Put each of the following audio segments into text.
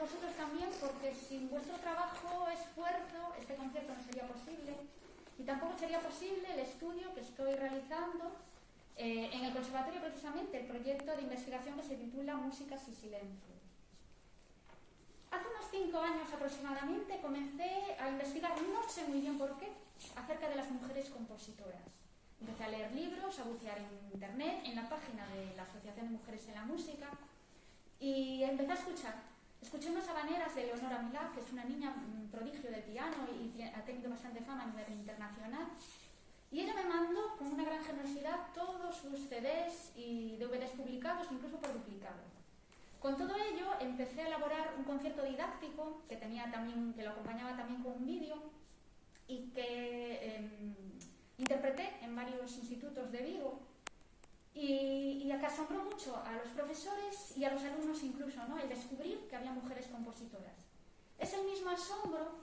vosotros también, porque sin vuestro trabajo, esfuerzo, este concierto no sería posible, y tampoco sería posible el estudio que estoy realizando en el conservatorio, precisamente, el proyecto de investigación que se titula Músicas y Silencios. Hace unos 5 años aproximadamente comencé a investigar, no sé muy bien por qué, acerca de las mujeres compositoras. Empecé a leer libros, a bucear en internet, en la página de la Asociación de Mujeres en la Música, y empecé a escuchar. Escuché unas habaneras de Leonora Milá, que es una niña prodigio del piano y ha tenido bastante fama a nivel internacional. Y ella me mandó con una gran generosidad todos sus CDs y DVDs publicados, incluso por duplicado. Con todo ello empecé a elaborar un concierto didáctico que lo acompañaba también con un vídeo y que interpreté en varios institutos de Vigo y que asombró mucho a los profesores y a los alumnos incluso, ¿no? El descubrir que había mujeres compositoras. Es el mismo asombro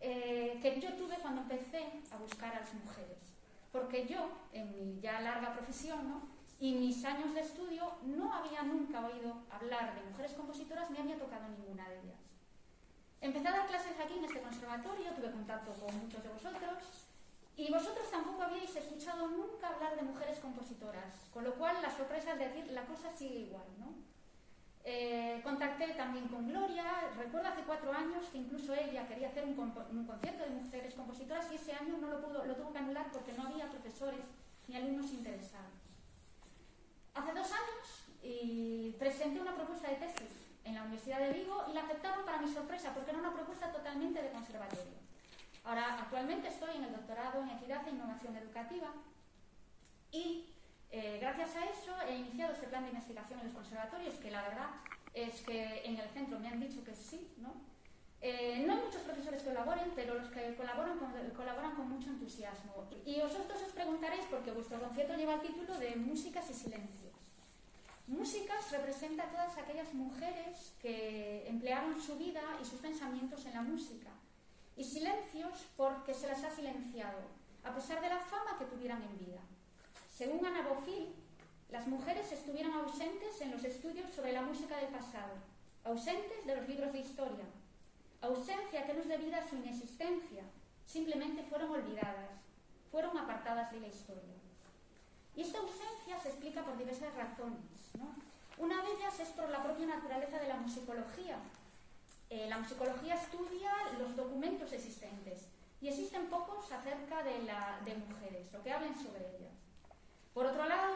que yo tuve cuando empecé a buscar a las mujeres, porque yo, en mi ya larga profesión, ¿no?, y mis años de estudio, no había nunca oído hablar de mujeres compositoras ni había tocado ninguna de ellas. Empecé a dar clases aquí en este conservatorio, tuve contacto con muchos de vosotros, y vosotros tampoco habíais escuchado nunca hablar de mujeres compositoras, con lo cual la sorpresa es decir, la cosa sigue igual, ¿no? Contacté también con Gloria, recuerdo hace 4 años que incluso ella quería hacer un concierto de mujeres compositoras y ese año no lo tuvo que anular porque no había profesores ni alumnos interesados. Hace 2 años presenté una propuesta de tesis en la Universidad de Vigo y la aceptaron para mi sorpresa porque era una propuesta totalmente de conservatorio. Ahora, actualmente estoy en el doctorado en Equidad e Innovación Educativa y gracias a eso he iniciado este plan de investigación en los conservatorios, que la verdad es que en el centro me han dicho que sí, ¿no? No hay muchos profesores que colaboren, pero los que colaboran con mucho entusiasmo. Y vosotros os preguntaréis por qué vuestro concierto lleva el título de Músicas y Silencios. Músicas representa a todas aquellas mujeres que emplearon su vida y sus pensamientos en la música. Y silencios porque se las ha silenciado, a pesar de la fama que tuvieran en vida. Según Ana Bofill, las mujeres estuvieron ausentes en los estudios sobre la música del pasado, ausentes de los libros de historia, ausencia que no es debida a su inexistencia, simplemente fueron olvidadas, fueron apartadas de la historia. Y esta ausencia se explica por diversas razones, ¿no? Una de ellas es por la propia naturaleza de la musicología. La musicología estudia los documentos existentes y existen pocos acerca de mujeres, o que hablen sobre ellas. Por otro lado,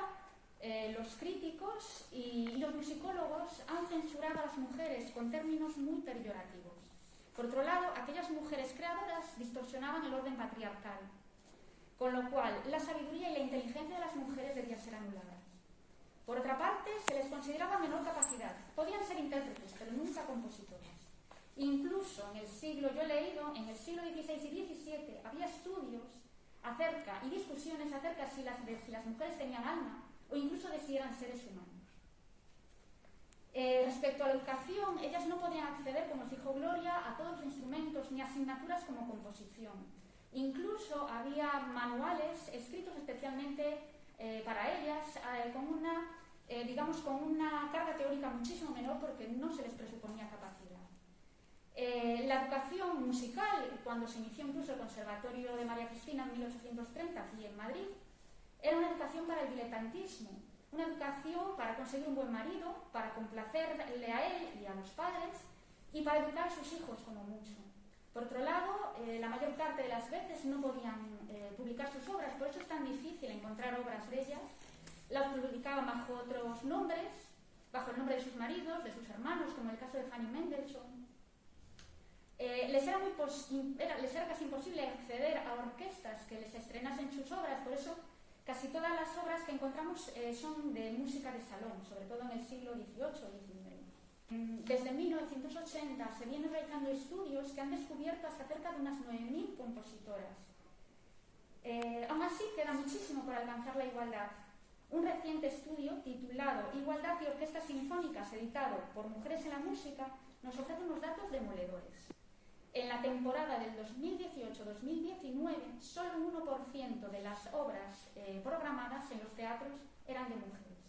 los críticos y los musicólogos han censurado a las mujeres con términos muy peyorativos. Por otro lado, aquellas mujeres creadoras distorsionaban el orden patriarcal, con lo cual la sabiduría y la inteligencia de las mujeres debían ser anuladas. Por otra parte, se les consideraba menor capacidad. Podían ser intérpretes, pero nunca compositoras. Incluso en el siglo, yo he leído, en el siglo XVI y XVII había estudios y discusiones acerca de si las mujeres tenían alma o incluso de si eran seres humanos. Respecto a la educación, ellas no podían acceder, como os dijo Gloria, a todos los instrumentos ni asignaturas como composición. Incluso había manuales escritos especialmente para ellas con una carga teórica muchísimo menor porque no se les presuponía capacidad. La educación musical, cuando se inició incluso el Conservatorio de María Cristina en 1830 aquí en Madrid, era una educación para el diletantismo, una educación para conseguir un buen marido, para complacerle a él y a los padres y para educar a sus hijos como mucho. Por otro lado, la mayor parte de las veces no podían publicar sus obras, por eso es tan difícil encontrar obras de ellas. Las publicaban bajo otros nombres, bajo el nombre de sus maridos, de sus hermanos, como el caso de Fanny Mendelssohn. Les era casi imposible acceder a orquestas que les estrenasen sus obras, por eso casi todas las obras que encontramos son de música de salón, sobre todo en el siglo XVIII y XIX. Desde 1980 se vienen realizando estudios que han descubierto hasta cerca de unas 9.000 compositoras. Aún así, queda muchísimo por alcanzar la igualdad. Un reciente estudio titulado Igualdad y Orquestas Sinfónicas, editado por Mujeres en la Música, nos ofrece unos datos demoledores. En la temporada del 2018-2019, solo un 1% de las obras programadas en los teatros eran de mujeres.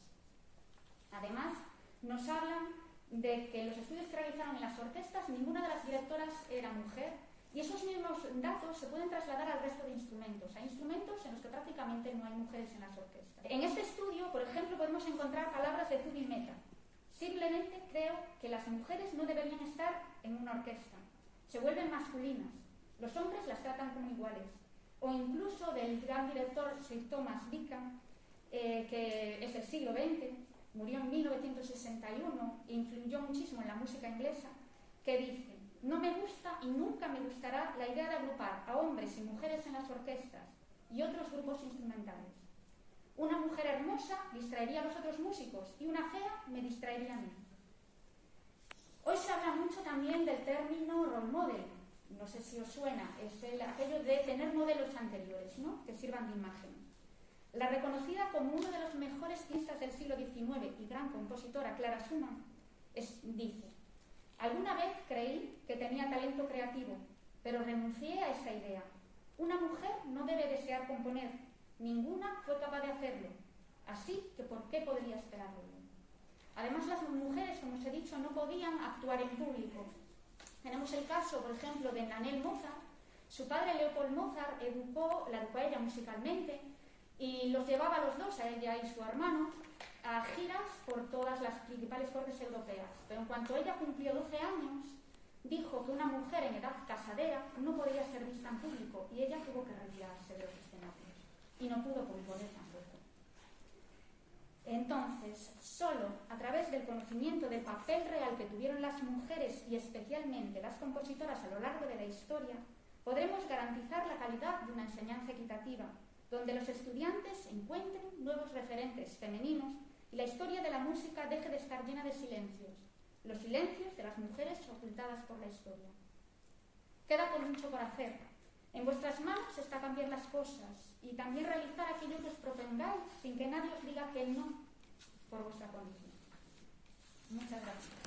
Además, nos hablan de que en los estudios que realizaron en las orquestas ninguna de las directoras era mujer, y esos mismos datos se pueden trasladar al resto de instrumentos. Hay instrumentos en los que prácticamente no hay mujeres en las orquestas. En este estudio, por ejemplo, podemos encontrar palabras de Zubin Mehta. Simplemente creo que las mujeres no deberían estar en una orquesta. Se vuelven masculinas. Los hombres las tratan como iguales. O incluso del gran director Sir Thomas Beecham, que es del siglo XX, murió en 1961 e influyó muchísimo en la música inglesa, que dice: no me gusta y nunca me gustará la idea de agrupar a hombres y mujeres en las orquestas y otros grupos instrumentales. Una mujer hermosa distraería a los otros músicos y una fea me distraería a mí. Hoy se habla mucho también del término role model. No sé si os suena, es aquello de tener modelos anteriores, ¿no?, que sirvan de imagen. La reconocida como uno de los mejores pianistas del siglo XIX y gran compositora Clara Schumann dice: alguna vez creí que tenía talento creativo, pero renuncié a esa idea. Una mujer no debe desear componer, ninguna fue capaz de hacerlo, así que ¿por qué podría esperarlo? Además, las mujeres, como os he dicho, no podían actuar en público. Tenemos el caso, por ejemplo, de Nannerl Mozart. Su padre, Leopold Mozart, la educó a ella musicalmente y los llevaba a los dos, a ella y su hermano, a giras por todas las principales cortes europeas. Pero en cuanto ella cumplió 12 años, dijo que una mujer en edad casadera no podía ser vista en público y ella tuvo que retirarse de los escenarios y no pudo componer tampoco. Entonces, solo a través del conocimiento del papel real que tuvieron las mujeres y especialmente las compositoras a lo largo de la historia, podremos garantizar la calidad de una enseñanza equitativa, donde los estudiantes encuentren nuevos referentes femeninos y la historia de la música deje de estar llena de silencios, los silencios de las mujeres ocultadas por la historia. Queda mucho por hacer. En vuestras manos está cambiar las cosas y también realizar aquello que os propongáis sin que nadie os diga que no por vuestra condición. Muchas gracias.